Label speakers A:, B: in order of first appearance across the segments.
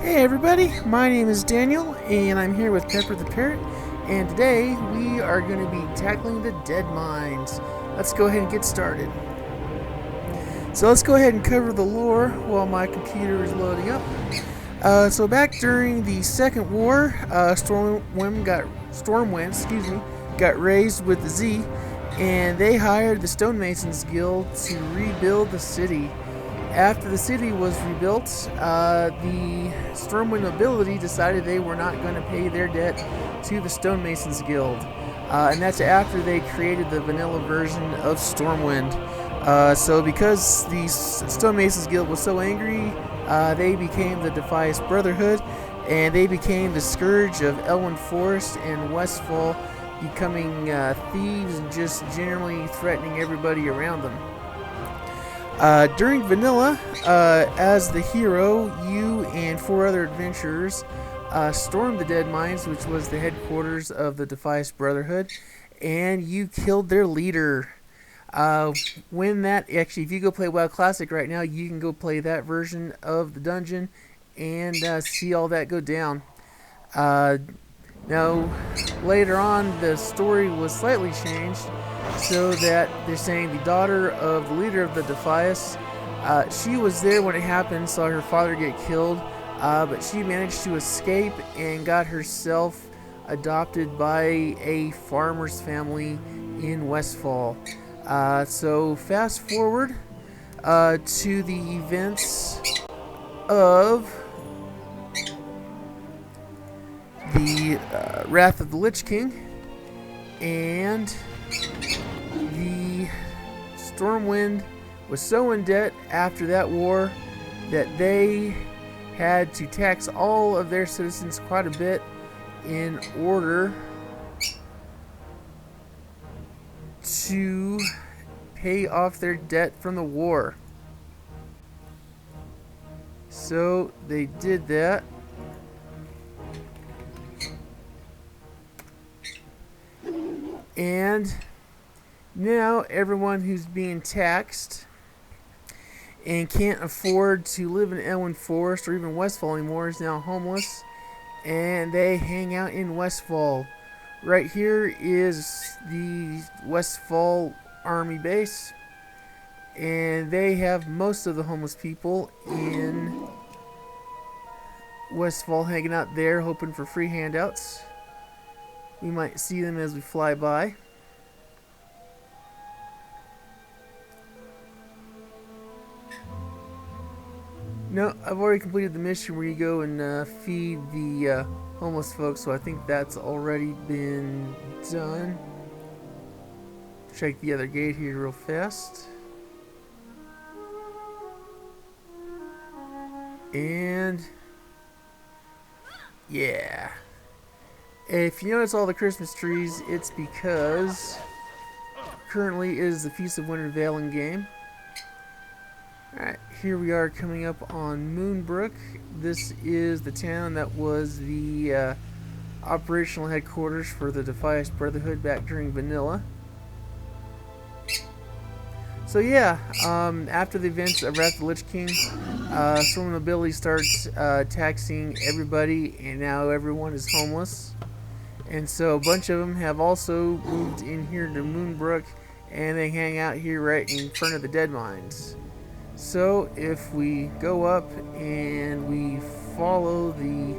A: Hey everybody, my name is Daniel and I'm here with Pepper the Parrot, and today we are going to be tackling the Deadmines. Let's go ahead and get started. So let's go ahead and cover the lore while my computer is loading up. So back during the Second War, Stormwind got raised with the Z, and they hired the Stonemasons Guild to rebuild the city. After the city was rebuilt, the Stormwind nobility decided they were not going to pay their debt to the Stonemasons Guild. And that's after they created the vanilla version of Stormwind. So because the Stonemasons Guild was so angry, they became the Defias Brotherhood, and they became the scourge of Elwyn Forest and Westfall, becoming thieves and just generally threatening everybody around them. During Vanilla, as the hero, you and 4 other adventurers stormed the Deadmines, which was the headquarters of the Defias Brotherhood, and you killed their leader. If you go play WoW Classic right now, you can go play that version of the dungeon and see all that go down. Now, later on, the story was slightly changed so that they're saying the daughter of the leader of the Defias, she was there when it happened, saw her father get killed, but she managed to escape and got herself adopted by a farmer's family in Westfall. So fast forward to the events of the Wrath of the Lich King, and the Stormwind was so in debt after that war that they had to tax all of their citizens quite a bit in order to pay off their debt from the war. So they did that. And now everyone who's being taxed and can't afford to live in Elwyn Forest or even Westfall anymore is now homeless, and they hang out in Westfall. Right here is the Westfall Army base, and they have most of the homeless people in Westfall hanging out there hoping for free handouts. We might see them as we fly by. No, I've already completed the mission where you go and feed the homeless folks, so I think that's already been done. Check the other gate here real fast. And yeah. If you notice all the Christmas trees, it's because currently is the Feast of Winter Veil in game. Alright, here we are coming up on Moonbrook. This is the town that was the operational headquarters for the Defias Brotherhood back during Vanilla. So yeah, after the events of Wrath of the Lich King, Storm Nobility starts taxing everybody, and now everyone is homeless. And so a bunch of them have also moved in here to Moonbrook, and they hang out here right in front of the Deadmines. So if we go up and we follow the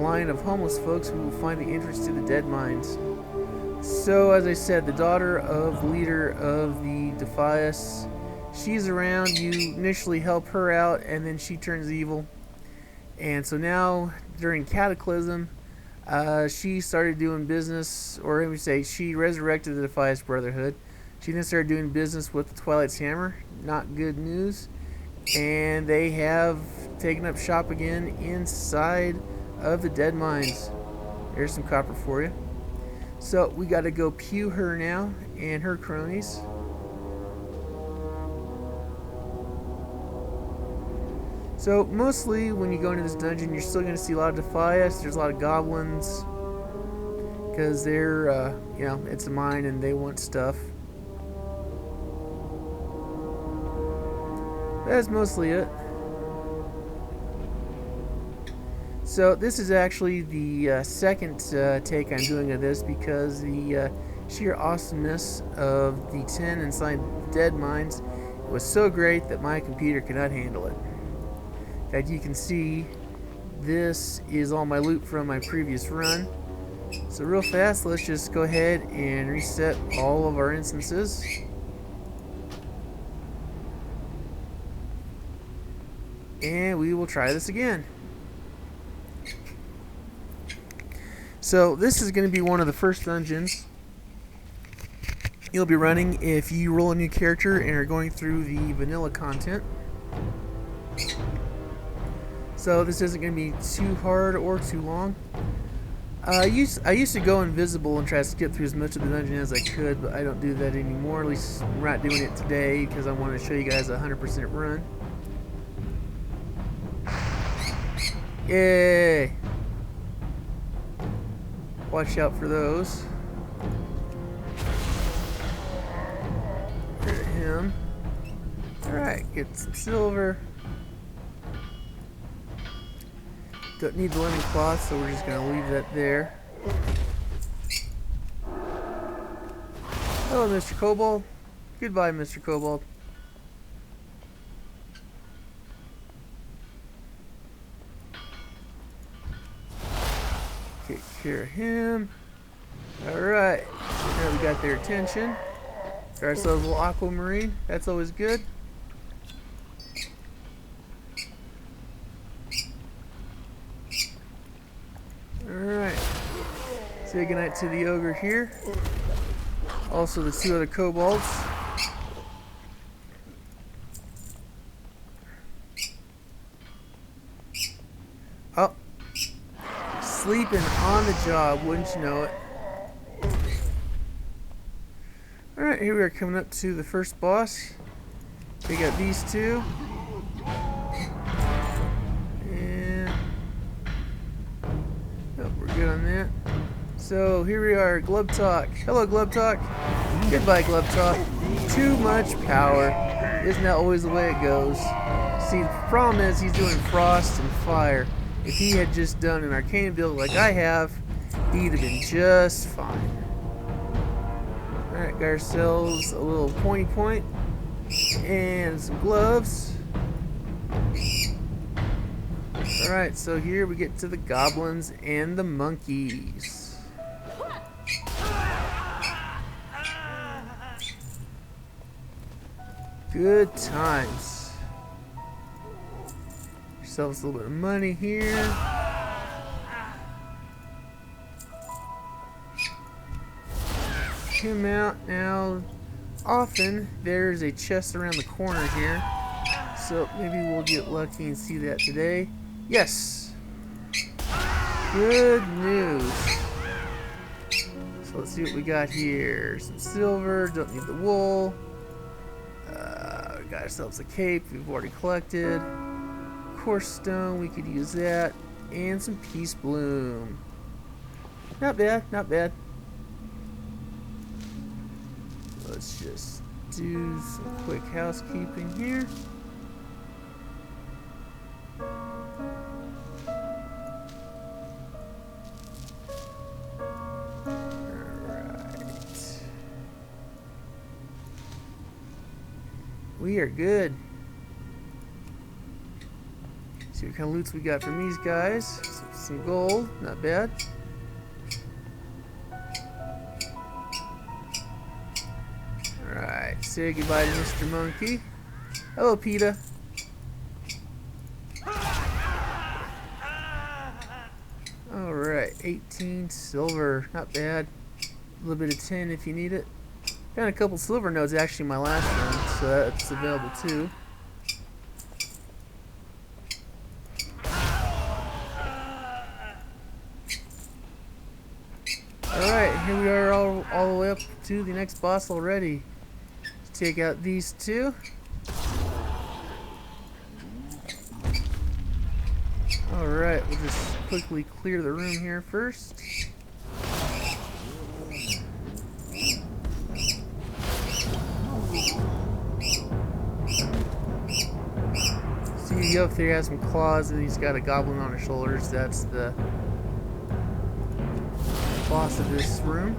A: line of homeless folks, we will find the entrance to the Deadmines. So as I said, the daughter of the leader of the Defias, she's around. You initially help her out, and then she turns evil. And so now, during Cataclysm, she started doing business, or let me say, she resurrected the Defias Brotherhood. She then started doing business with the Twilight's Hammer. Not good news. And they have taken up shop again inside of the Deadmines. There's some copper for you. So we got to go pew her now and her cronies. So mostly when you go into this dungeon, you're still going to see a lot of Defias. There's a lot of goblins because they're, it's a mine and they want stuff. That's mostly it. So this is actually the second take I'm doing of this because the sheer awesomeness of the 10 inside Deadmines was so great that my computer could not handle it. In fact, you can see this is all my loot from my previous run. So real fast, let's just go ahead and reset all of our instances. And we will try this again. So this is going to be one of the first dungeons you'll be running if you roll a new character and are going through the vanilla content. So this isn't going to be too hard or too long. I used to go invisible and try to skip through as much of the dungeon as I could, but I don't do that anymore. At least we're not doing it today because I want to show you guys a 100% run. Yay! Watch out for those. Hit him. Alright, get some silver. Don't need the lemon cloth, so we're just going to leave that there. Hello, Mr. Kobold. Goodbye, Mr. Kobold. Take care of him. Alright, now we got their attention. Got ourselves a little aquamarine. That's always good. Alright. Say goodnight to the ogre here. Also the two other kobolds. Oh. Sleeping on the job, wouldn't you know it. Alright, here we are coming up to the first boss. We got these two. We're good on that. So here we are, Glub Talk. Hello, Glub Talk. Goodbye, Glub Talk. Too much power. Isn't that always the way it goes? See, the problem is he's doing frost and fire. If he had just done an arcane build like I have, he'd have been just fine. Alright, got ourselves a little pointy point and some gloves. Alright, so here we get to the goblins and the monkeys. Good times. Yourselves a little bit of money here. Him out. Now, often there's a chest around the corner here. So maybe we'll get lucky and see that today. Yes! Good news. So let's see what we got here. Some silver, don't need the wool. We got ourselves a cape we've already collected. Coarse stone, we could use that. And some peace bloom. Not bad, not bad. Let's just do some quick housekeeping here. We are good. See what kind of loots we got from these guys. Some gold, not bad. Alright, say goodbye to Mr. Monkey. Hello, PETA. Alright, 18 silver, not bad. A little bit of tin if you need it. Found a couple silver nodes actually in my last run, so that's available too. Alright, here we are all the way up to the next boss already. Let's take out these two. Alright, we'll just quickly clear the room here first. See see up there he has some claws and he's got a goblin on his shoulders. That's the boss of this room.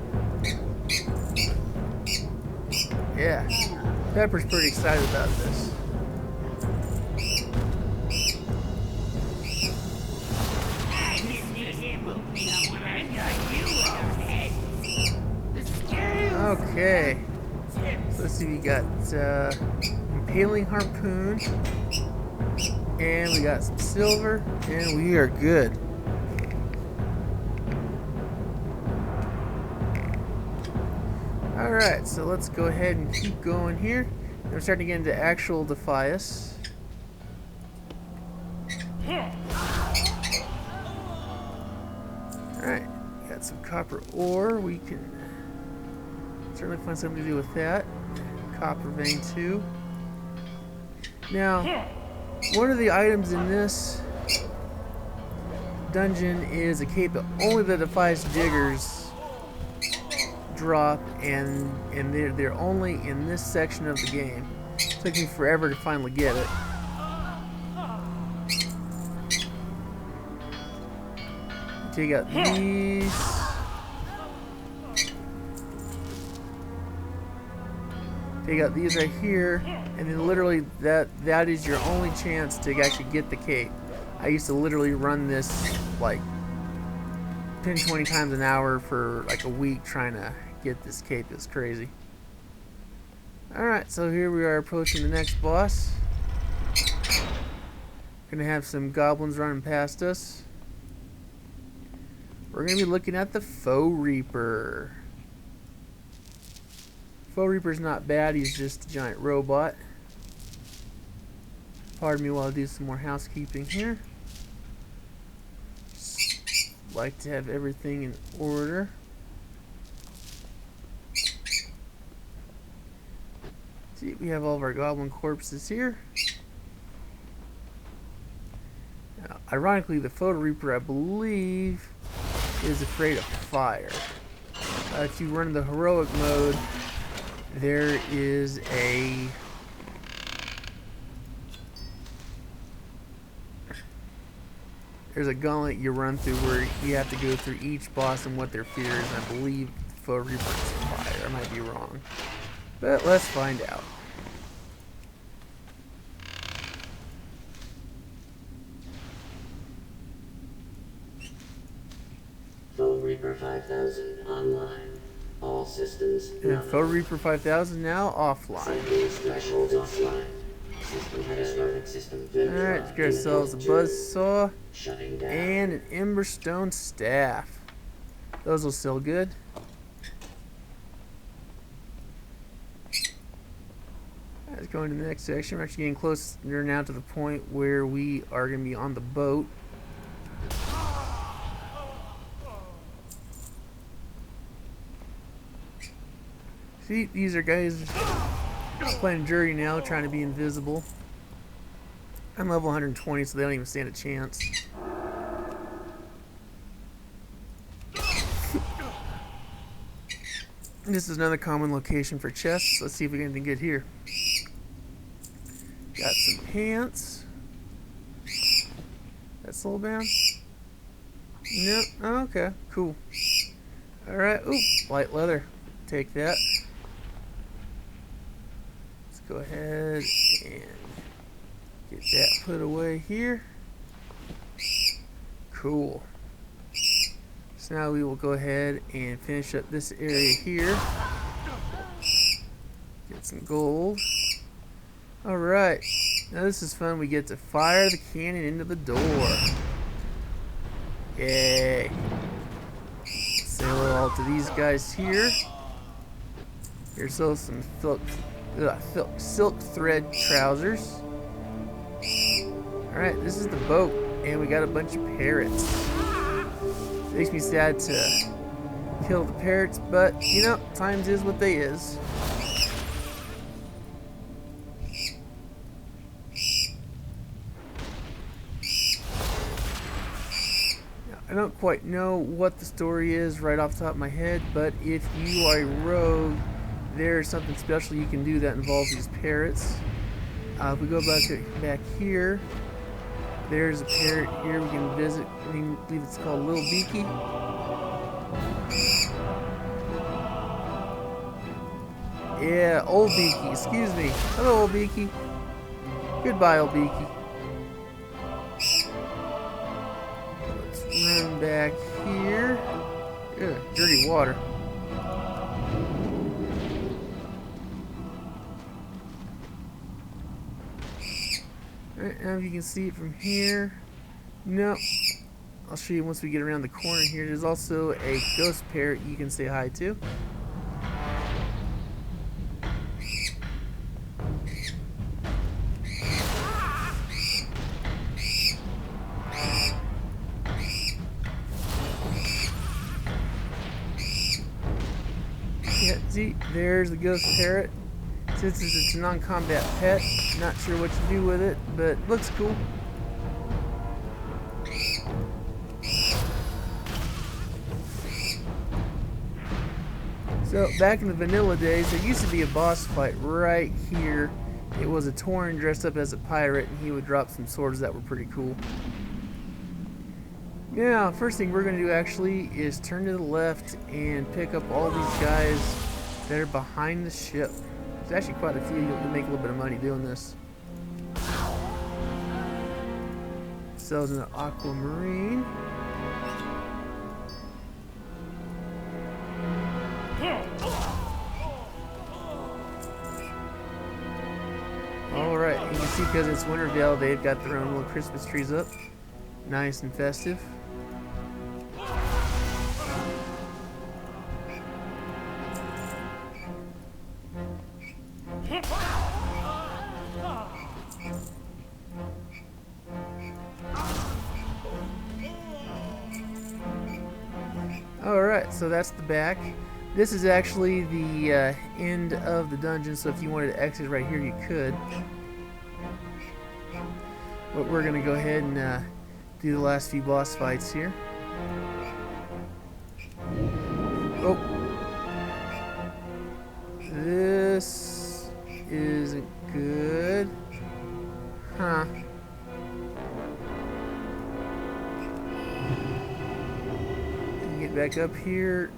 A: Yeah, Pepper's pretty excited about this. Okay, so let's see, we got Impaling Harpoon, and we got some silver, and we are good. Alright, so let's go ahead and keep going here. We're starting to get into actual Defias. Alright, got some copper ore. We can certainly find something to do with that. Copper vein too. Now, one of the items in this dungeon is a cape that only the Defias diggers drop, and they're only in this section of the game. It took me forever to finally get it. Take out these. Take out these right here, and then literally that is your only chance to actually get the cape. I used to literally run this like 10-20 times an hour for like a week trying to get this cape. It's crazy. Alright, so here we are approaching the next boss. Gonna have some goblins running past us. We're gonna be looking at the Foe Reaper. Foe Reaper's not bad, he's just a giant robot. Pardon me while I do some more housekeeping here. Like to have everything in order. See, we have all of our goblin corpses here. Now, ironically, the Foe Reaper, I believe, is afraid of fire. If you run the heroic mode, there is there's a gauntlet you run through where you have to go through each boss and what their fear is, and I believe Foe Reaper is fire. I might be wrong, but let's find out.
B: Foe Reaper 5000 online. All systems.
A: And Foe Reaper 5000 now offline.
B: Thresholds offline. System catastrophic system.
A: Alright, let's get ourselves a buzzsaw
B: Shutting down.
A: and an emberstone staff. Those will still good. Let's go into the next section. We're actually getting closer now to the point where we are going to be on the boat. See, these are guys playing jury now, trying to be invisible. I'm level 120, so they don't even stand a chance. This is another common location for chests. Let's see if we get anything good here. Got some pants. That soul bound? No. Oh, okay. Cool. Alright. Ooh, light leather. Take that. Let's go ahead and get that put away here. Cool. So now we will go ahead and finish up this area here. Get some gold. Alright. Now this is fun. We get to fire the cannon into the door. Yay. Say hello all to these guys here. Here's also some silk thread trousers. Alright, this is the boat. And we got a bunch of parrots. Makes me sad to kill the parrots, but you know, times is what they is. Now, I don't quite know what the story is right off the top of my head, but if you are a rogue, there's something special you can do that involves these parrots. If we go back here, There's a parrot here we can visit. I believe it's called Little Beaky. Yeah, Old Beaky, excuse me. Hello, Old Beaky. Goodbye, Old Beaky. Let's run back here. Ugh, dirty water. Alright, now if you can see it from here. Nope. I'll show you once we get around the corner here. There's also a ghost parrot you can say hi to. Yeah, see, there's the ghost parrot. Since it's a non-combat pet, not sure what to do with it, but looks cool. So, back in the vanilla days, there used to be a boss fight right here. It was a Tauren dressed up as a pirate, and he would drop some swords that were pretty cool. Now, first thing we're going to do actually is turn to the left and pick up all these guys that are behind the ship. There's actually quite a few. You'll make a little bit of money doing this. Sells an aquamarine. Alright, you can see because it's Wintervale, they've got their own little Christmas trees up. Nice and festive. Alright, so that's the back. This is actually the end of the dungeon, so if you wanted to exit right here, you could. But we're going to go ahead and do the last few boss fights here. Oh. This isn't good. Huh. Get back up here.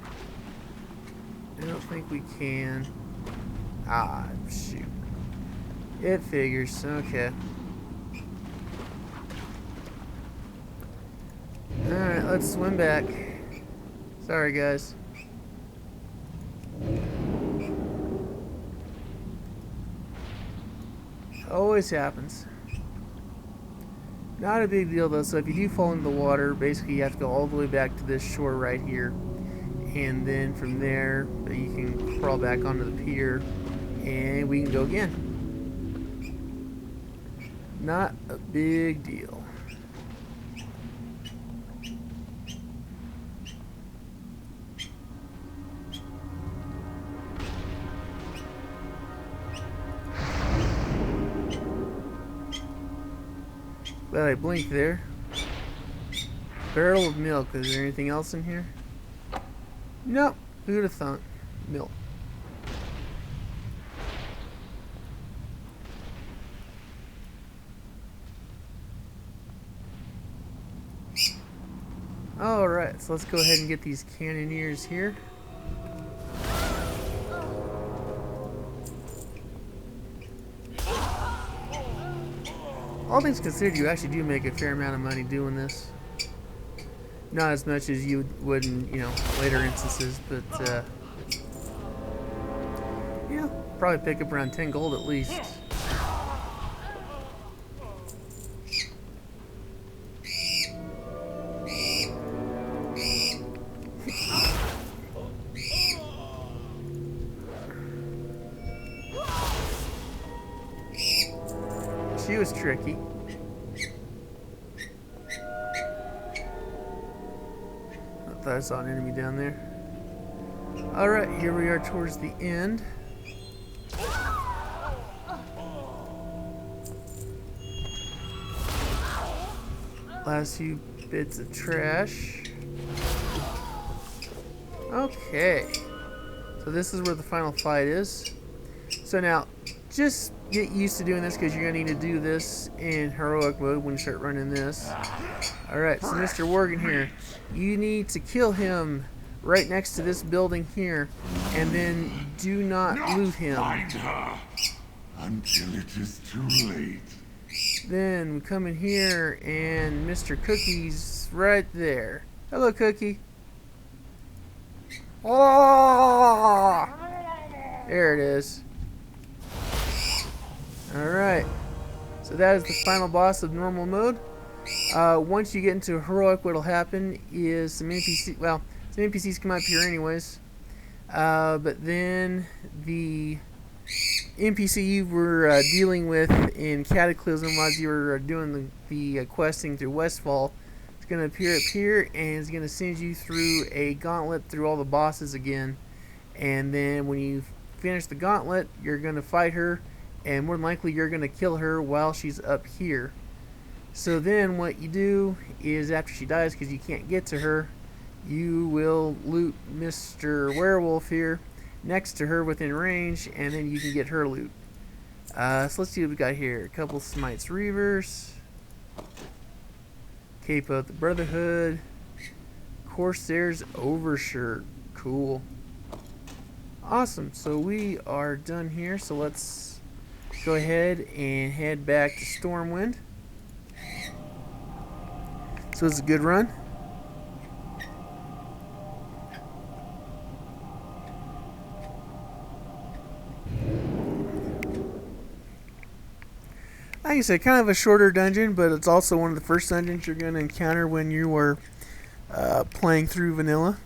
A: I don't think we can. Ah, shoot. It figures. Okay. Alright, let's swim back. Sorry, guys. Always happens. Not a big deal though, so if you do fall into the water, basically you have to go all the way back to this shore right here. And then from there, you can crawl back onto the pier and we can go again. Not a big deal. Glad I blinked there. Barrel of milk. Is there anything else in here? Nope. Who'd have thunk? Milk. Alright, so let's go ahead and get these cannoneers here. All things considered, you actually do make a fair amount of money doing this. Not as much as you would in, later instances, but yeah, probably pick up around 10 gold at least. She was tricky. I thought I saw an enemy down there. Alright, here we are towards the end. Last few bits of trash. Okay. So this is where the final fight is. So now, just get used to doing this because you're going to need to do this in heroic mode when you start running this. Alright, so Mr. Worgen here, you need to kill him right next to this building here, and then do not loot him.
C: Find her until it is too late.
A: Then we come in here and Mr. Cookie's right there. Hello, Cookie. Oh! There it is. Alright. So that is the final boss of normal mode. Once you get into heroic, what will happen is some NPCs come up here anyways. But then the NPC you were dealing with in Cataclysm as you were doing the questing through Westfall, it's going to appear up here and it's going to send you through a gauntlet through all the bosses again. And then when you finish the gauntlet, you're going to fight her, and more than likely you're going to kill her while she's up here. So then what you do is after she dies, because you can't get to her, you will loot Mr. Werewolf here next to her within range, and then you can get her loot. So let's see what we got here. A couple Smites Reavers, Cape of the Brotherhood, Corsair's Overshirt. Cool. Awesome. So we are done here. So let's go ahead and head back to Stormwind. So it's a good run. Like I said, kind of a shorter dungeon, but it's also one of the first dungeons you're going to encounter when you are playing through vanilla.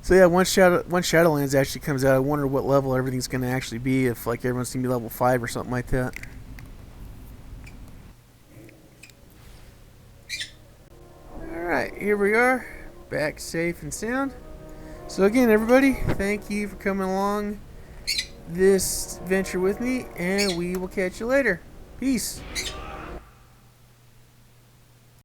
A: So yeah, once Shadowlands actually comes out, I wonder what level everything's going to actually be, if like everyone's going to be level 5 or something like that. Alright, here we are, back safe and sound. So again, everybody, thank you for coming along this venture with me, and we will catch you later. Peace.